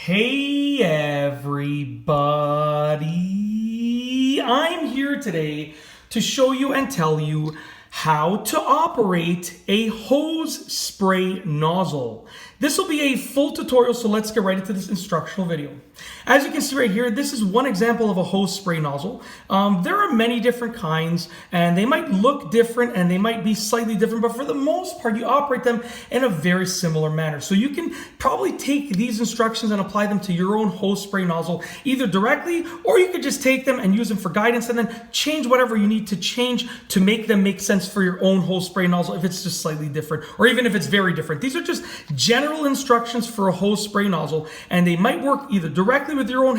Hey everybody, I'm here today to show you and tell you how to operate a hose spray nozzle. This will be a full tutorial, so let's get right into this instructional video. As you can see right here, this is one example of a hose spray nozzle. There are many different kinds, and they might look different and they might be slightly different, but for the most part, you operate them in a very similar manner. So you can probably take these instructions and apply them to your own hose spray nozzle, either directly, or you could just take them and use them for guidance and then change whatever you need to change to make them make sense for your own hose spray nozzle if it's just slightly different, or even if it's very different. These are just general instructions for a hose spray nozzle, and they might work either directly with your own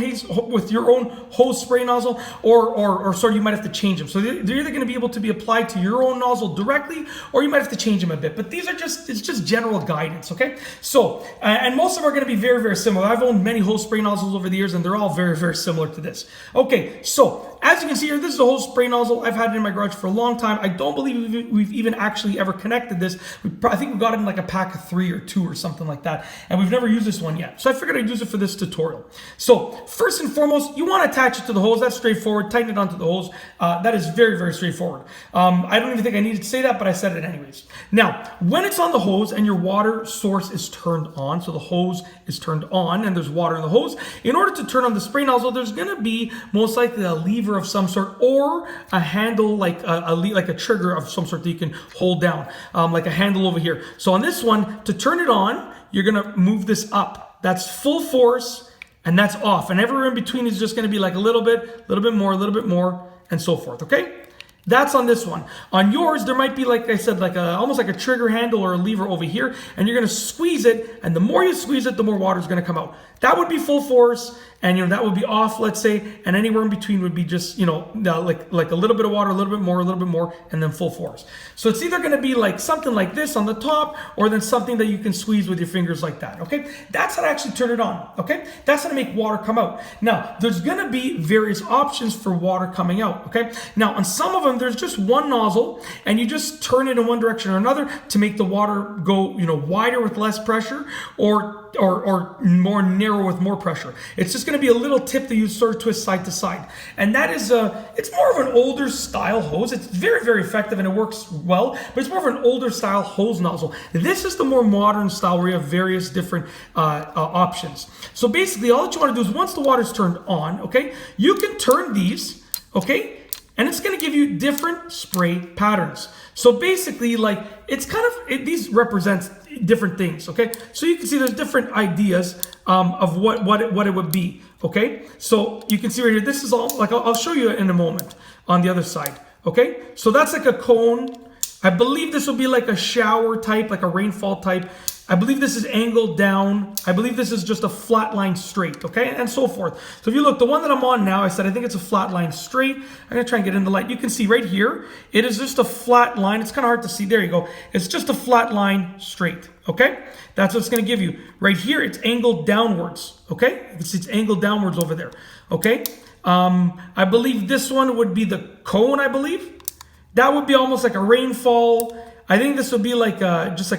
hose spray nozzle, or sort of you might have to change them. So they're either going to be able to be applied to your own nozzle directly, or you might have to change them a bit. But these are it's just general guidance, okay? So, and most of them are going to be very, very similar. I've owned many hose spray nozzles over the years, and they're all very, very similar to this. Okay, so as you can see here, this is a hose spray nozzle. I've had it in my garage for a long time. I don't believe we've even actually ever connected this. I think we got it in like a pack of 3 or 2 or something like that, and we've never used this one yet. So I figured I'd use it for this tutorial. So first and foremost, you want to attach it to the hose. That's straightforward. Tighten it onto the hose. That is very, very straightforward. I don't even think I needed to say that, but I said it anyways. Now, when it's on the hose and your water source is turned on, so the hose is turned on and there's water in the hose, in order to turn on the spray nozzle, there's going to be most likely a lever of some sort or a handle like a trigger of some sort that you can hold down, like a handle over here. So on this one, to turn it on, you're going to move this up. That's full force, and that's off. And everywhere in between is just going to be like a little bit more, and so forth, okay? That's on this one. On yours, there might be, like I said, almost like a trigger handle or a lever over here, and you're going to squeeze it, and the more you squeeze it, the more water is going to come out. That would be full force, and that would be off, let's say, and anywhere in between would be just like a little bit of water, a little bit more, and then full force. So it's either going to be like something like this on the top, or then something that you can squeeze with your fingers like that. Okay, that's how to actually turn it on. Okay, that's how to make water come out. Now there's going to be various options for water coming out. Okay, now on some of them there's just one nozzle, and you just turn it in one direction or another to make the water go wider with less pressure, or more narrow with more pressure. It's just going to be a little tip that you sort of twist side to side, and that is it's more of an older style hose. It's very, very effective and it works well, but it's more of an older style hose nozzle. This is the more modern style where you have various different options. So basically all that you want to do is once the water's turned on, okay, you can turn these, okay, and it's going to give you different spray patterns. So basically, like, it's kind of, these represent different things, okay? So you can see there's different ideas of what it would be, okay? So you can see right here, this is all, like, I'll show you in a moment on the other side, okay? So that's like a cone. I believe this will be like a shower type, like a rainfall type. I believe this is angled down. I believe this is just a flat line straight, okay? And so forth. So if you look, the one that I'm on now, I said I think it's a flat line straight. I'm gonna try and get in the light. You can see right here, it is just a flat line. It's kind of hard to see. There you go. It's just a flat line straight, okay? That's what it's gonna give you. Right here, it's angled downwards, okay? You can see it's angled downwards over there, okay? I believe this one would be the cone, I believe. That would be almost like a rainfall. I think this would be like just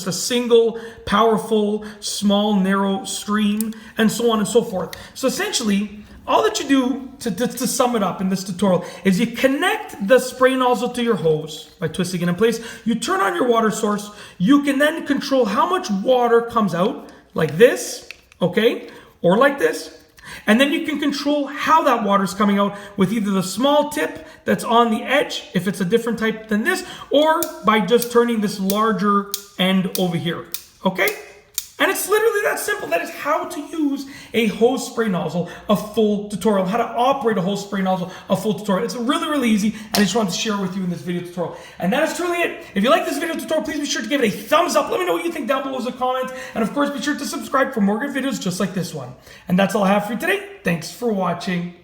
a single, powerful, small, narrow stream, and so on and so forth. So essentially, all that you do to sum it up in this tutorial is you connect the spray nozzle to your hose by twisting it in place. You turn on your water source. You can then control how much water comes out, like this, okay, or like this. And then you can control how that water is coming out with either the small tip that's on the edge, if it's a different type than this, or by just turning this larger end over here, okay? And it's literally that simple. That is how to use a hose spray nozzle, a full tutorial. How to operate a hose spray nozzle, a full tutorial. It's really, really easy, and I just wanted to share with you in this video tutorial. And that is truly it. If you like this video tutorial, please be sure to give it a thumbs up. Let me know what you think down below as a comment. And of course, be sure to subscribe for more good videos just like this one. And that's all I have for you today. Thanks for watching.